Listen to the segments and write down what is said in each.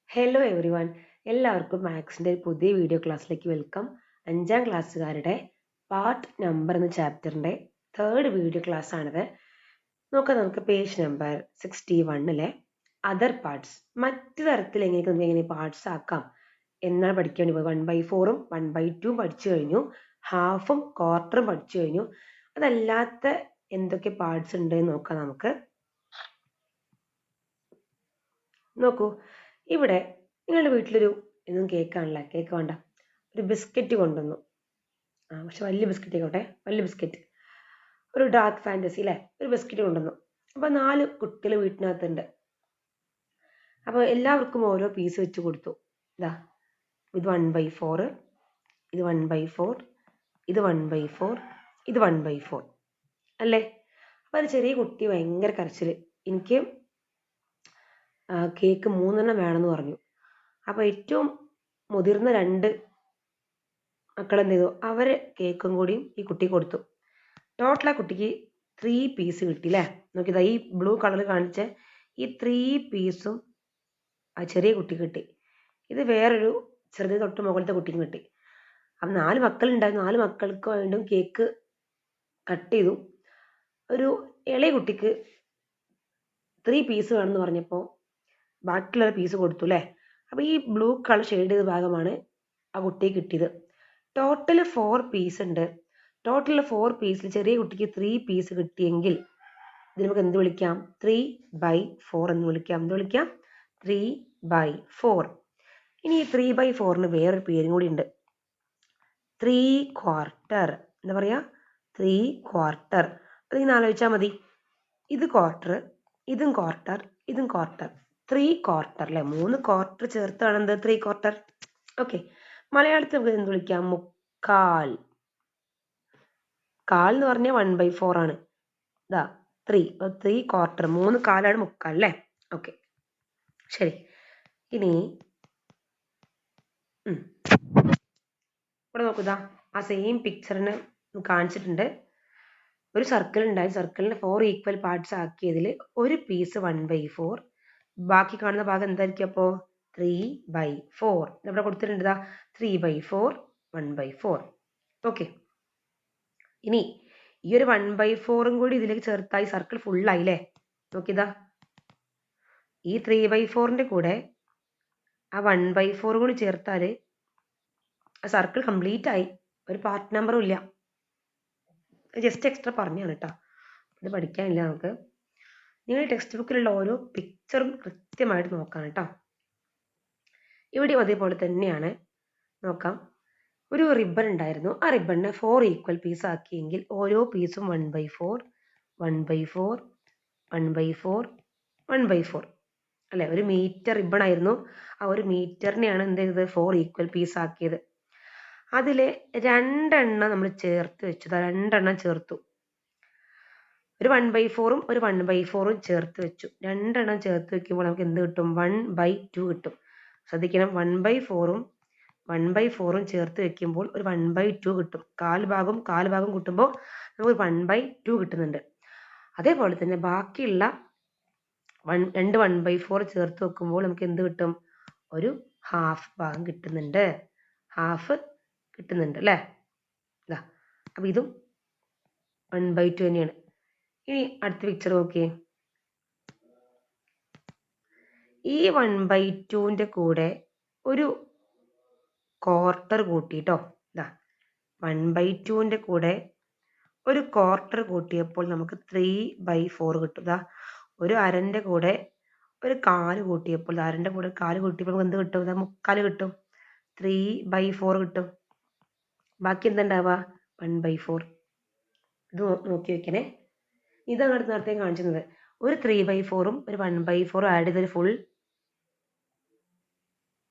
Hello every one, എല്ലാവർക്കും മാത്സിൻ്റെ ഒരു പുതിയ വീഡിയോ ക്ലാസ്സിലേക്ക് വെൽക്കം. 5ാം ക്ലാസ്സുകാരുടെ പാർട്ട് നമ്പർ എന്ന ചാപ്റ്ററിൻ്റെ 3rd വീഡിയോ ക്ലാസ് ആണിത്. നമുക്ക് പേജ് നമ്പർ 61 അതർ പാർട്സ്, മറ്റു തരത്തിൽ എങ്ങനെ പാർട്സ് ആക്കാം എന്നാണ് പഠിക്കാൻ വേണ്ടി 1/4ഉം 1/2 പഠിച്ചു കഴിഞ്ഞു, ഹാഫും ക്വാർട്ടറും പഠിച്ചു കഴിഞ്ഞു. അതല്ലാത്ത എന്തൊക്കെ പാർട്സ് ഉണ്ട് എന്ന് നോക്കാം. നമുക്ക് നോക്കൂ, ഇവിടെ നിങ്ങളുടെ വീട്ടിലൊരു ഇന്നും കേക്കാണല്ലേ, കേക്ക് വേണ്ട, ഒരു ബിസ്ക്കറ്റ് കൊണ്ടുവന്നു. പക്ഷെ വലിയ ബിസ്ക്കറ്റ് ആയിക്കോട്ടെ, വലിയ ബിസ്ക്കറ്റ്, ഒരു ഡാർക്ക് ഫാൻറ്റസി അല്ലേ, ഒരു ബിസ്ക്കറ്റ് കൊണ്ടുവന്നു. അപ്പോൾ 4 കുട്ടികൾ വീട്ടിനകത്തുണ്ട്. അപ്പോൾ എല്ലാവർക്കും ഓരോ പീസ് വെച്ച് കൊടുത്തു. ഇതാ, ഇത് 1/4, ഇത് 1/4, ഇത് 1/4, ഇത് 1/4 അല്ലേ. അപ്പോൾ അത് ചെറിയ കുട്ടി ഭയങ്കര കരച്ചിൽ, എനിക്ക് കേക്ക് 3 വേണമെന്ന് പറഞ്ഞു. അപ്പോൾ ഏറ്റവും മുതിർന്ന 2 മക്കൾ എന്ത് ചെയ്തു, അവർ കേക്കും കൂടിയും ഈ കുട്ടിക്ക് കൊടുത്തു. ടോട്ടൽ ആ കുട്ടിക്ക് 3 പീസ് കിട്ടി അല്ലേ. നോക്കിയതാ, ഈ ബ്ലൂ കളർ കാണിച്ച ഈ 3 പീസും ആ ചെറിയ കുട്ടിക്ക് കിട്ടി. ഇത് വേറൊരു ചെറുതിന് തൊട്ട് മുകളിലത്തെ കുട്ടിക്ക് കിട്ടി. അപ്പം 4 മക്കളുണ്ടായിരുന്നു. 4 മക്കൾക്ക് വീണ്ടും കേക്ക് കട്ട് ചെയ്തു. ഒരു ഇളയ കുട്ടിക്ക് 3 പീസ് വേണമെന്ന് പറഞ്ഞപ്പോൾ ബാക്കിയുള്ള പീസ് കൊടുത്തു അല്ലേ. അപ്പോൾ ഈ ബ്ലൂ കളർ ഷെയ്ഡ് ചെയ്ത ഭാഗമാണ് ആ കുട്ടിക്ക് കിട്ടിയത്. ടോട്ടൽ 4 പീസ് ഉണ്ട്. ടോട്ടൽ 4 പീസിൽ ചെറിയ കുട്ടിക്ക് 3 പീസ് കിട്ടിയെങ്കിൽ ഇത് നമുക്ക് എന്ത് വിളിക്കാം? 3/4 എന്ന് വിളിക്കാം. എന്ത് വിളിക്കാം? 3/4. ഇനി ഈ 3/4ന് വേറൊരു പേരും കൂടി ഉണ്ട്, 3/4. എന്താ പറയാ? 3/4. അതിങ്ങനെ ആലോചിച്ചാൽ മതി. ഇത് ക്വാർട്ടർ, ഇതും ക്വാർട്ടർ, ഇതും ക്വാർട്ടർ, 3/4 അല്ലേ. 3 ക്വാർട്ടർ ചേർത്താണ് എന്ത്? 3/4. ഓക്കെ, മലയാളത്തിൽ നമുക്ക് എന്ത് വിളിക്കാം? മുക്കാൽ. കാൽ എന്ന് പറഞ്ഞാൽ 1/4 ആണ്. ഇതാ 3/4, 3 കാലാണ് മുക്കാൽ അല്ലേ. ഓക്കെ, ശരി. ഇനി ഇവിടെ നോക്കുക, ആ സെയിം പിക്ചറിന് കാണിച്ചിട്ടുണ്ട്. ഒരു സർക്കിൾ ഉണ്ടായി, സർക്കിളിന് 4 ഈക്വൽ പാർട്സ് ആക്കിയതിൽ ഒരു പീസ് 1/4, ബാക്കി കാണുന്ന ഭാഗം എന്തായിരിക്കും? അപ്പോൾ 3/4. ഇവിടെ കൊടുത്തിട്ടുണ്ട് 3/4, 1/4. ഓക്കെ, ഇനി ഈ ഒരു 1/4ഉം കൂടി ഇതിലേക്ക് ചേർത്തായി സർക്കിൾ ഫുള്ളായില്ലേ. നോക്കിയതാ, ഈ 3/4ന്റെ കൂടെ ആ 1/4 കൂടി ചേർത്താൽ ആ സർക്കിൾ കംപ്ലീറ്റ് ആയി, ഒരു പാർട്ട് നമ്പറും ഇല്ല. ജസ്റ്റ് എക്സ്ട്രാ പറഞ്ഞാണ് കേട്ടോ, ഇത് പഠിക്കാനില്ല നമുക്ക്. നിങ്ങൾ ടെക്സ്റ്റ് ബുക്കിലുള്ള ഓരോ പിക്ചറും കൃത്യമായിട്ട് നോക്കാം കേട്ടോ. ഇവിടെയും അതേപോലെ തന്നെയാണ്. നോക്കാം, ഒരു റിബൺ ഉണ്ടായിരുന്നു. ആ റിബണിനെ 4 ഈക്വൽ പീസ് ആക്കിയെങ്കിൽ ഓരോ പീസും 1/4, 1/4, 1/4, 1/4 അല്ലെ. ഒരു മീറ്റർ റിബൺ ആയിരുന്നു. ആ ഒരു മീറ്ററിനെയാണ് എന്ത് ചെയ്തത്? 4 ഈക്വൽ പീസ് ആക്കിയത്. അതിൽ 2 നമ്മൾ ചേർത്ത് വെച്ചു. 2 ചേർത്തു. ഒരു 1/4ഉം ഒരു 1/4ഉം ചേർത്ത് വെച്ചു. 2 ചേർത്ത് വെക്കുമ്പോൾ നമുക്ക് എന്ത് കിട്ടും? 1/2 കിട്ടും. ശ്രദ്ധിക്കണം, 1/4ഉം 1/4ഉം ചേർത്ത് വെക്കുമ്പോൾ ഒരു 1/2 കിട്ടും. കാൽ ഭാഗം കൂട്ടുമ്പോൾ നമുക്ക് 1/2 കിട്ടുന്നുണ്ട്. അതേപോലെ തന്നെ ബാക്കിയുള്ള 2 1/4 ചേർത്ത് വെക്കുമ്പോൾ നമുക്ക് എന്ത് കിട്ടും? ഒരു ഹാഫ് ഭാഗം കിട്ടുന്നുണ്ട്. ഹാഫ് കിട്ടുന്നുണ്ട് അല്ലേ. ഇതാ, അപ്പം ഇതും 1/2 തന്നെയാണ്. ഇനി അടുത്ത പിക്ചർ നോക്കിയേ. ഈ 1/2ന്റെ കൂടെ ഒരു ക്വാർട്ടർ കൂട്ടിട്ടോ. ഇതാ, 1/2ന്റെ കൂടെ ഒരു ക്വാർട്ടർ കൂട്ടിയപ്പോൾ നമുക്ക് 3/4 കിട്ടും. ഇതാ, ഒരു അരന്റെ കൂടെ ഒരു കാല് കൂട്ടിയപ്പോൾ, അരന്റെ കൂടെ കാല് കൂട്ടിയപ്പോൾ നമുക്ക് എന്ത് കിട്ടും? ഇതാ, മുക്കാല് കിട്ടും. 3/4 കിട്ടും. ബാക്കി എന്തുണ്ടാവുക? 1/4. ഇത് നോക്കി വെക്കണേ. ഇതാണ് നേരത്തെ കാണിച്ചിരുന്നത്. ഒരു 3/4ഉം ഒരു 1/4ഉം ആഡ് ചെയ്തൊരു ഫുൾ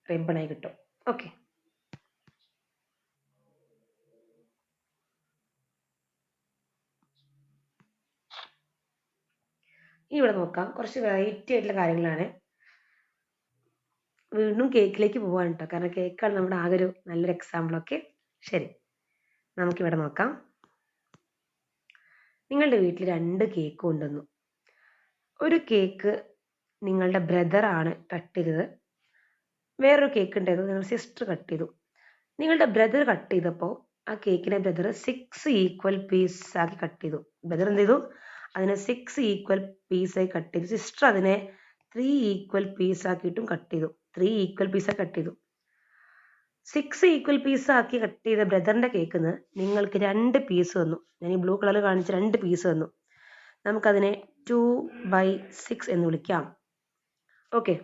റിബണായി കിട്ടും. ഓക്കെ, ഇവിടെ നോക്കാം, കുറച്ച് വെറൈറ്റി ആയിട്ടുള്ള കാര്യങ്ങളാണ്. വീണ്ടും കേക്കിലേക്ക് പോകാൻ കേട്ടോ, കാരണം കേക്കാണ് നമ്മുടെ ആകെ ഒരു നല്ലൊരു എക്സാമ്പിളൊക്കെ. ശരി, നമുക്കിവിടെ നോക്കാം. നിങ്ങളുടെ വീട്ടിൽ 2 കേക്ക് കൊണ്ടുവന്നു. ഒരു കേക്ക് നിങ്ങളുടെ ബ്രദറാണ് കട്ട് ചെയ്തത്, വേറൊരു കേക്ക് ഉണ്ടായിരുന്നു, നിങ്ങളുടെ സിസ്റ്റർ കട്ട് ചെയ്തു. നിങ്ങളുടെ ബ്രദർ കട്ട് ചെയ്തപ്പോൾ ആ കേക്കിനെ ബ്രദർ 6 ഈക്വൽ പീസ് ആക്കി കട്ട് ചെയ്തു. ബ്രദർ എന്ത് ചെയ്തു? അതിനെ 6 ഈക്വൽ പീസായി കട്ട് ചെയ്തു. സിസ്റ്റർ അതിനെ 3 ഈക്വൽ പീസ് ആക്കിയിട്ടും കട്ട് ചെയ്തു. 3 ഈക്വൽ പീസായി കട്ട് ചെയ്തു. 6 ഈക്വൽ പീസ് ആക്കി കട്ട് ചെയ്ത ബ്രദറിന്റെ കേക്കിന് നിങ്ങൾക്ക് 2 പീസ് വന്നു. ഞാൻ ഈ ബ്ലൂ കളർ കാണിച്ച 2 പീസ് വന്നു. നമുക്കതിനെ 2/6 എന്ന് വിളിക്കാം. ഓക്കെ,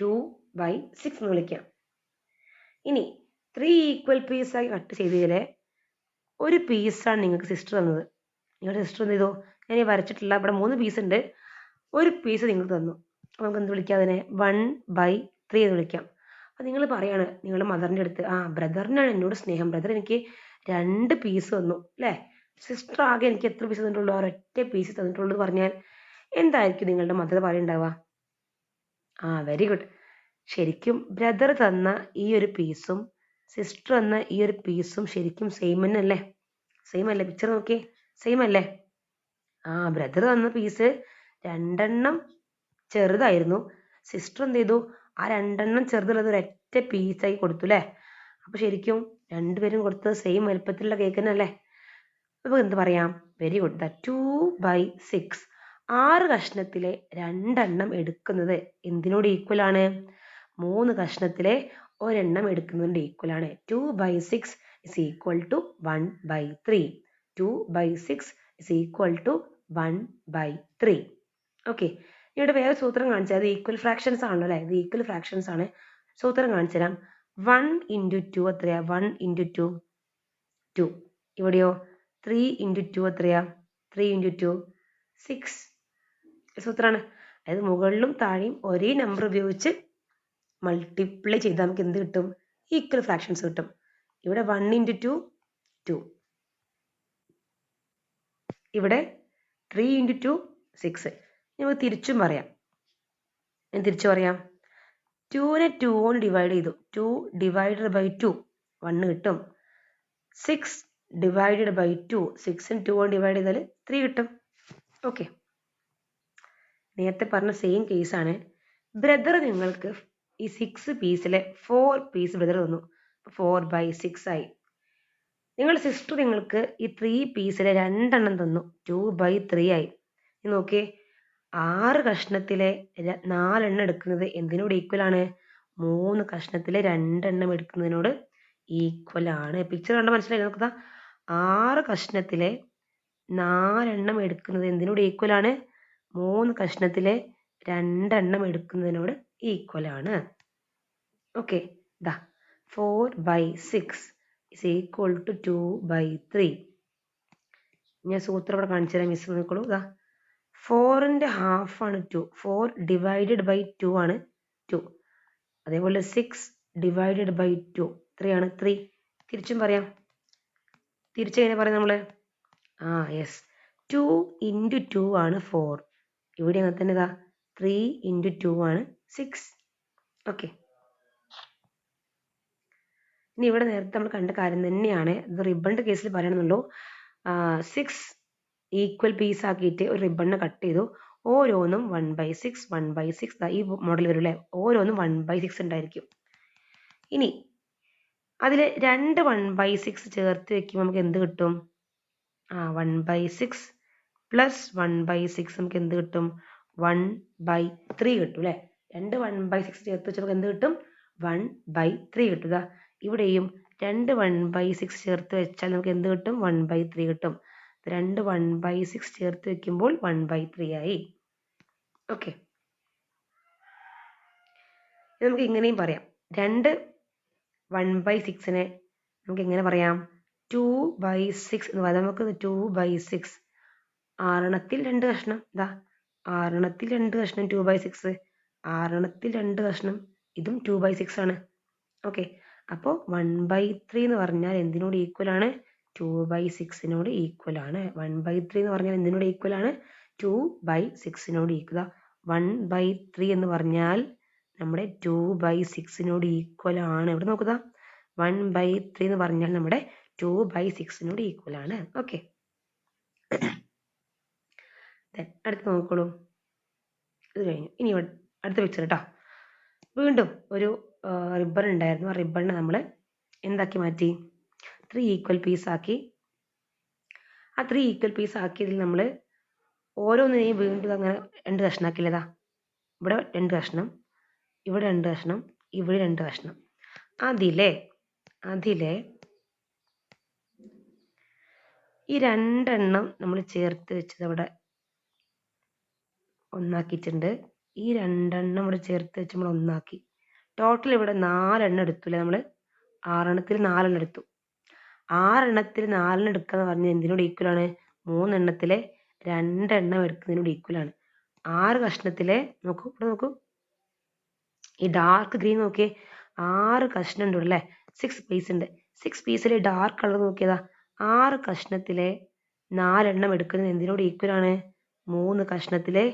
2/6 എന്ന് വിളിക്കാം. ഇനി 3 ഈക്വൽ പീസായി കട്ട് ചെയ്തതിലെ ഒരു പീസാണ് നിങ്ങൾക്ക് സിസ്റ്റർ തന്നത്. നിങ്ങളുടെ സിസ്റ്റർ എന്ത് ചെയ്തു? ഞാൻ ഈ വരച്ചിട്ടില്ല, ഇവിടെ 3 പീസ് ഉണ്ട്, ഒരു പീസ് നിങ്ങൾക്ക് തന്നു. അപ്പോൾ നമുക്ക് എന്ത് വിളിക്കാം? അതിനെ 1/3 എന്ന് വിളിക്കാം. അപ്പോൾ നിങ്ങൾ പറയാണ് നിങ്ങളുടെ മദറിൻ്റെ അടുത്ത്, ബ്രദറിനാണ് എന്നോട് സ്നേഹം, ബ്രദർ എനിക്ക് 2 പീസ് തന്നു അല്ലേ, സിസ്റ്റർ ആകെ എനിക്ക് എത്ര പീസ് തന്നിട്ടുള്ളൂ? ഒരൊറ്റ പീസ് തന്നിട്ടുള്ളൂ എന്ന് പറഞ്ഞാൽ എന്തായിരിക്കും നിങ്ങളുടെ മദർ പറയുണ്ടാവുക? Very good. ശരിക്കും ബ്രദർ തന്ന ഈ ഒരു പീസും സിസ്റ്റർ തന്ന ഈ ഒരു പീസും ശരിക്കും സെയിം തന്നെ അല്ലേ? സെയിം അല്ലേ? പിക്ചർ നോക്കി, സെയിം അല്ലേ? ബ്രദർ തന്ന പീസ് 2 ചെറുതായിരുന്നു. സിസ്റ്റർ എന്ത് ചെയ്തു? ആ 2 ചെറുതുള്ളത് ഒരൊറ്റ പീസായി കൊടുത്തു അല്ലേ? അപ്പൊ ശരിക്കും രണ്ടുപേരും കൊടുത്തത് സെയിം വലുപ്പത്തിലുള്ള കേക്ക് തന്നെ അല്ലേ? അപ്പൊ എന്ത് പറയാം? Very good. 2/6 6 കഷ്ണത്തിലെ 2 എടുക്കുന്നത് എന്തിനോട് ഈക്വൽ ആണ്? 3 കഷ്ണത്തിലെ ഒരെണ്ണം എടുക്കുന്നതിന്റെ ഈക്വൽ ആണ്. 2/6 is equal to 1/3. 2/6 is equal to 1/3. Okay, ഇവിടെ വേറെ സൂത്രം കാണിച്ചാൽ അത് ഈക്വൽ ഫ്രാക്ഷൻസ് ആണല്ലോ അല്ലേ? ഇത് ഈക്വൽ ഫ്രാക്ഷൻസ് ആണ്. സൂത്രം കാണിച്ചു തരാം. 1 × 2 എത്രയാ? 1 × 2 2. ഇവിടെയോ 3 × 2 എത്രയാ? 3 × 2 6. സൂത്രമാണ്. അതായത് മുകളിലും താഴെയും ഒരേ നമ്പർ ഉപയോഗിച്ച് മൾട്ടിപ്ലൈ ചെയ്താൽ നമുക്ക് എന്ത് കിട്ടും? ഈക്വൽ ഫ്രാക്ഷൻസ് കിട്ടും. ഇവിടെ 1 × 2 2, ഇവിടെ 3 × 2 6. നമുക്ക് തിരിച്ചും പറയാം. തിരിച്ചു പറയാം. 2നെ 2 കൊണ്ട് ഡിവൈഡ് ചെയ്തു. 2 ഡിവൈഡഡ് ബൈ 2 1 കിട്ടും. 6 ഡിവൈഡഡ് ബൈ 2 6ന് 2 കൊണ്ട് ഡിവൈഡ് ചെയ്താൽ 3 കിട്ടും. ഓക്കെ, നേരത്തെ പറഞ്ഞ സെയിം കേസാണ്. ബ്രദർ നിങ്ങൾക്ക് ഈ 6 പീസിലെ 4 പീസ് ബ്രദർ തന്നു. 4/6 ആയി. നിങ്ങളുടെ സിസ്റ്റർ നിങ്ങൾക്ക് ഈ 3 പീസിലെ 2 തന്നു. 2/3 ആയി. നോക്കിയേ, 6 കഷ്ണത്തിലെ 4 എടുക്കുന്നത് എന്തിനോട് ഈക്വൽ ആണ്? 3 കഷ്ണത്തിലെ 2 എടുക്കുന്നതിനോട് ഈക്വൽ ആണ്. പിക്ചർ കണ്ട മനസ്സിലായി നോക്കുക. 6 കഷ്ണത്തിലെ 4 എടുക്കുന്നത് എന്തിനോട് ഈക്വൽ ആണ്? 3 കഷ്ണത്തിലെ 2 എടുക്കുന്നതിനോട് ഈക്വൽ ആണ്. Okay, 4/6 is equal to 2/3. ഞാൻ സൂത്രം ഇവിടെ കാണിച്ചു തരാം. മിസ് നോക്കോളൂ. 4ന്റെ ഹാഫ് ആണ് 2. 4 ഡിവൈഡഡ് ബൈ 2 ആണ് 2. അതേപോലെ 6 ഡിവൈഡഡ് ബൈ 2 എത്രയാണ്? 3. തിരിച്ചും പറയാം. തിരിച്ചെങ്ങനെ പറയാം നമ്മൾ? യെസ്, 2 × 2 ആണ് 4. ഇവിടെ അങ്ങനെ തന്നെ 3 × 2 ആണ് 6. ഓക്കെ, ഇനി ഇവിടെ നേരത്തെ നമ്മൾ കണ്ട കാര്യം തന്നെയാണ്. ഇത് റിബണിന്റെ കേസിൽ പറയണമെന്നുള്ളൂ. 6 ഈക്വൽ പീസ് ആക്കിയിട്ട് ഒരു റിബണിനെ കട്ട് ചെയ്തു. ഓരോന്നും 1/6 1/6 ഈ മോഡൽ വരും അല്ലേ? ഓരോന്നും 1/6 ഉണ്ടായിരിക്കും. ഇനി അതിൽ 2 1/6 ചേർത്ത് വെക്കുമ്പോൾ നമുക്ക് എന്ത് കിട്ടും? 1/6 പ്ലസ് 1/6 നമുക്ക് എന്ത് കിട്ടും? 1/3 കിട്ടും അല്ലേ? 2 1/6 ചേർത്ത് വെച്ചാൽ നമുക്ക് എന്ത് കിട്ടും? 1/3 കിട്ടുക. ഇവിടെയും 2 1/6 ചേർത്ത് വെച്ചാൽ നമുക്ക് എന്ത് കിട്ടും? 1/3 കിട്ടും. 2 1/6 ചേർത്ത് വെക്കുമ്പോൾ 1/3 ആയി. ഓക്കെ, നമുക്ക് ഇങ്ങനെയും പറയാം. 2 1/6നെ നമുക്ക് എങ്ങനെ പറയാം? 2/6 എന്ന് പറയാം. നമുക്ക് 2/6 6ണത്തിൽ 2 കഷ്ണം. 6ണത്തിൽ 2 കഷ്ണം 2/6. 6ണത്തിൽ 2 കഷ്ണം ഇതും 2/6 ആണ്. ഓക്കെ, അപ്പോൾ 1/3 എന്ന് പറഞ്ഞാൽ എന്തിനോട് ഈക്വൽ ആണ്? 2/6നോട് ഈക്വൽ ആണ്. 1/3 എന്ന് പറഞ്ഞാൽ എന്തിനോട് ഈക്വൽ ആണ്? 2/6നോട് ഈക്വൽ. 1/3 എന്ന് പറഞ്ഞാൽ നമ്മുടെ 2/6നോട് ഈക്വൽ ആണ്. ഇവിടെ നോക്കുക, 1/3 എന്ന് പറഞ്ഞാൽ നമ്മുടെ 2/6നോട് ഈക്വൽ ആണ്. ഓക്കെ, അടുത്ത് നോക്കോളൂ. ഇത് കഴിഞ്ഞു. ഇനി അടുത്ത പിക്ചർ കേട്ടോ. വീണ്ടും ഒരു റിബൺ ഉണ്ടായിരുന്നു. ആ റിബണിനെ നമ്മൾ എന്താക്കി മാറ്റി? 3 ഈക്വൽ പീസ് ആക്കി. ആ 3 ഈക്വൽ പീസ് ആക്കിയതിൽ നമ്മൾ ഓരോന്നിനെയും വീണ്ടും അങ്ങനെ 2 കഷ്ണാക്കില്ലതാ. ഇവിടെ 2 കഷ്ണം, ഇവിടെ 2 കഷ്ണം, ഇവിടെ 2 കഷ്ണം. അതിലെ ഈ 2 എണ്ണം നമ്മൾ ചേർത്ത് വെച്ചത് അവിടെ ഒന്നാക്കിയിട്ടുണ്ട്. ഈ 2 എണ്ണം ഇവിടെ ചേർത്ത് വെച്ച് നമ്മൾ ഒന്നാക്കി. ടോട്ടൽ ഇവിടെ 4 എണ്ണം എടുത്തില്ലേ നമ്മൾ? 6 എണ്ണത്തിൽ 4 എണ്ണം എടുത്തു. 6 എണ്ണത്തിൽ 4 എണ്ണം എടുക്കുക എന്ന് പറഞ്ഞാൽ എന്തിനോട് ഈക്വൽ ആണ്? 3 എണ്ണത്തിലെ 2 എണ്ണം എടുക്കുന്നതിനോട് ഈക്വൽ ആണ്. 6 കഷ്ണത്തിലെ നോക്കൂ, ഇവിടെ നോക്കൂ, ഈ ഡാർക്ക് ഗ്രീൻ നോക്കിയേ, 6 കഷ്ണം ഉണ്ട് അല്ലേ? 6 പീസ് ഉണ്ട്. 6 പീസിലെ ഡാർക്ക് കളർ നോക്കിയതാ. 6 കഷ്ണത്തിലെ 4 എണ്ണം എടുക്കുന്നത് എന്തിനോട് ഈക്വൽ ആണ്? 3 കഷ്ണത്തിലെ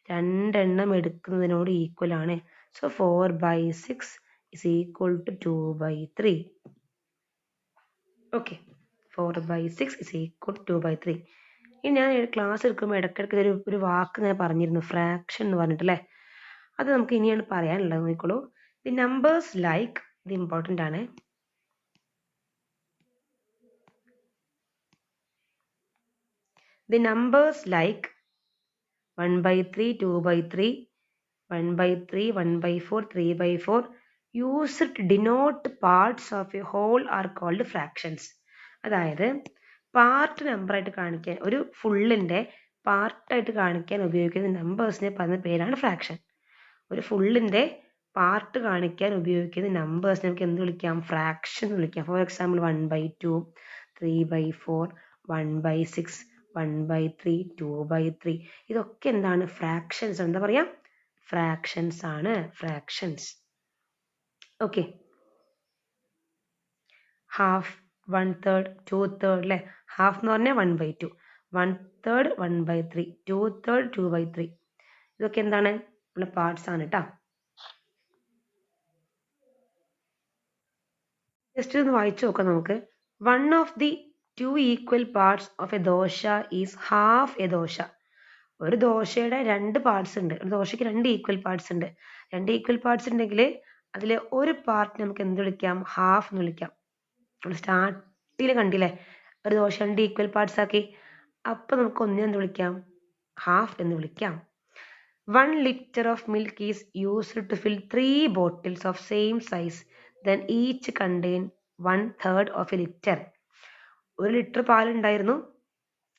2 എണ്ണം എടുക്കുന്നതിനോട് ഈക്വൽ ആണ്. So 4/6 is equal to 2/3. Okay, 4/6 is equal to 2/3. ഇനി ഞാൻ ക്ലാസ് എടുക്കുമ്പോൾ ഇടയ്ക്കിടയ്ക്ക് ഒരു വാക്ക് ഞാൻ പറഞ്ഞിരുന്നു, ഫ്രാക്ഷൻ എന്ന് പറഞ്ഞിട്ടല്ലേ. അത് നമുക്ക് ഇനിയാണ് പറയാനുള്ളത്. നോക്കിക്കോളൂ. ദി നമ്പേഴ്സ് ലൈക്ക്, ഇത് ഇമ്പോർട്ടൻ്റ് ആണ്. The numbers like 1/3, 2/3, 1/3, 1/4, 3/4 used to denote parts of a whole are called fractions. അതായത് പാർട്ട് നമ്പറായിട്ട് കാണിക്കാൻ, ഒരു ഫുള്ളിൻ്റെ പാർട്ടായിട്ട് കാണിക്കാൻ ഉപയോഗിക്കുന്ന നമ്പേഴ്സിനെ പറയുന്ന പേരാണ് ഫ്രാക്ഷൻ. ഒരു ഫുള്ളിൻ്റെ പാർട്ട് കാണിക്കാൻ ഉപയോഗിക്കുന്ന നമ്പേഴ്സിനെ നമുക്ക് എന്ത് വിളിക്കാം? ഫ്രാക്ഷൻ എന്ന് വിളിക്കാം. For example 1/2, 3/4, 1/6, 1/3, 2/3. ഇതൊക്കെ എന്താണ്? ഫ്രാക്ഷൻസ്. എന്താ പറയാ? ഫ്രാക്ഷൻസ് ആണ്. ഫ്രാക്ഷൻസ്. ഓക്കെ. ഹാഫ്, 1/3, 2/3 അല്ലേ? ഹാഫ് എന്ന് പറഞ്ഞാൽ 1/2, 1/3, 1/3, 2/3, 2/3. ഇതൊക്കെ എന്താണ്? നമ്മുടെ പാർട്സ് ആണ് കേട്ടോ. ജസ്റ്റ് ഒന്ന് വായിച്ചു നോക്കാം നമുക്ക്. One of the 2 equal parts of A dosa is half A dosa. ഒരു ദോശയുടെ 2 പാർട്സ് ഉണ്ട്. ഒരു ദോശയ്ക്ക് 2 ഈക്വൽ പാർട്സ് ഉണ്ട്. 2 ഈക്വൽ പാർട്സ് ഉണ്ടെങ്കിൽ അതിലെ ഒരു പാർട്ട് നമുക്ക് എന്ത് വിളിക്കാം? ഹാഫ് എന്ന് വിളിക്കാം. നമ്മൾ സ്റ്റാർട്ടിൽ കണ്ടില്ലേ, ഒരു ദോശ 2 ഈക്വൽ പാർട്സ് ആക്കി. അപ്പം നമുക്ക് ഒന്നിനെ എന്ത് വിളിക്കാം? ഹാഫ് എന്ന് വിളിക്കാം. 1 liter of milk is used to fill 3 bottles of same size, then each contain 1/3 of a liter. 1 litre പാലുണ്ടായിരുന്നു,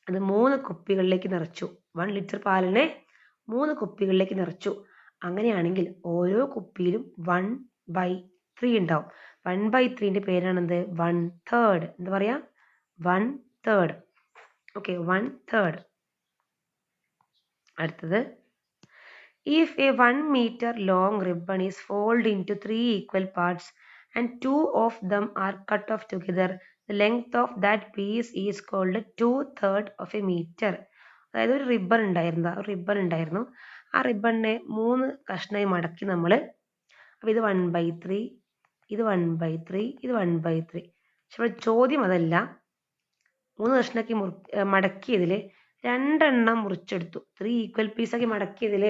അത് 3 കുപ്പികളിലേക്ക് നിറച്ചു. 1 ലിറ്റർ പാലിനെ 3 കുപ്പികളിലേക്ക് നിറച്ചു. അങ്ങനെയാണെങ്കിൽ ഓരോ കുപ്പിയിലും 1/3 ഉണ്ടാവും. 1/3ന്റെ പേരാണെന്ത്? 1/3. എന്താ പറയാ? 1/3. ഓക്കെ, 1/3. അടുത്തത്, if a 1 meter long ribbon is folded into 3 equal parts and 2 of them are cut off together, the length of that piece is called 2/3 of a meter. അതായത് ഒരു റിബൺ ഉണ്ടായിരുന്നു. ആ റിബണിനെ 3 കഷ്ണമായി മടക്കി നമ്മൾ, അപ്പോൾ ഇത് 1/3, ഇത് 1/3, ഇത് 1/3. പക്ഷെ ഇവിടെ ചോദ്യം അതല്ല. 3 കഷ്ണാക്കി മടക്കിയതിൽ 2 എണ്ണം മുറിച്ചെടുത്തു. 3 ഈക്വൽ പീസാക്കി മടക്കിയതിൽ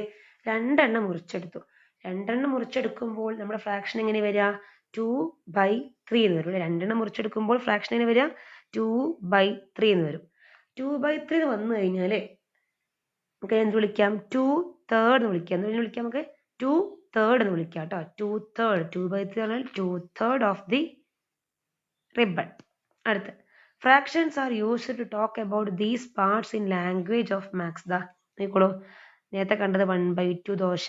2 എണ്ണം മുറിച്ചെടുത്തു. 2 എണ്ണം മുറിച്ചെടുക്കുമ്പോൾ നമ്മുടെ ഫ്രാക്ഷൻ എങ്ങനെ വരിക? 2/3 എന്ന് വരും. 2 എണ്ണം മുറിച്ചെടുക്കുമ്പോൾ ഫ്രാക്ഷൻ എങ്ങനെ വരിക? 2/3 എന്ന് വരും. 2/3 വന്നു കഴിഞ്ഞാൽ നമുക്ക് എന്ത് വിളിക്കാം? 2/3 എന്ന് വിളിക്കാം. എന്ത് വിളിക്കാം? നമുക്ക് 2/3 എന്ന് വിളിക്കാം കേട്ടോ. 2/3. 2/3 പറഞ്ഞാൽ 2/3 ഓഫ് ദി റിബൺ. അടുത്ത്, fractions are used to talk about these parts in language of maths. ദാ നോക്കിക്കോളൂ, നേരത്തെ കണ്ടത് 1/2 dosa,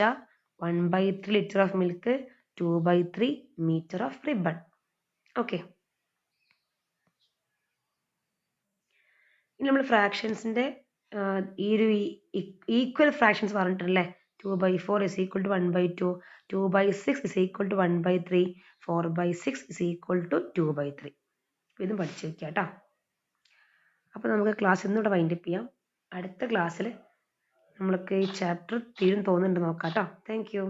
1/3 litre of milk, 2/3 metre of ribbon. Okay, ഇനി നമ്മൾ ഫ്രാക്ഷൻസിന്റെ ഈ ഒരു ഈക്വൽ ഫ്രാക്ഷൻസ് പറഞ്ഞിട്ടുണ്ടല്ലേ. 2/4 is equal to 1/2, 2/6 is equal to 1/3, 4/6 is equal to 2/3. ഇതും പഠിച്ചു വെക്കുക കേട്ടോ. അപ്പോൾ നമുക്ക് ക്ലാസ് ഇന്നിവിടെ വൈൻഡപ്പ് ചെയ്യാം. അടുത്ത ക്ലാസ്സിൽ നമ്മൾക്ക് ഈ ചാപ്റ്റർ തീരും തോന്നുന്നുണ്ട് നോക്കാം കേട്ടോ. Thank you.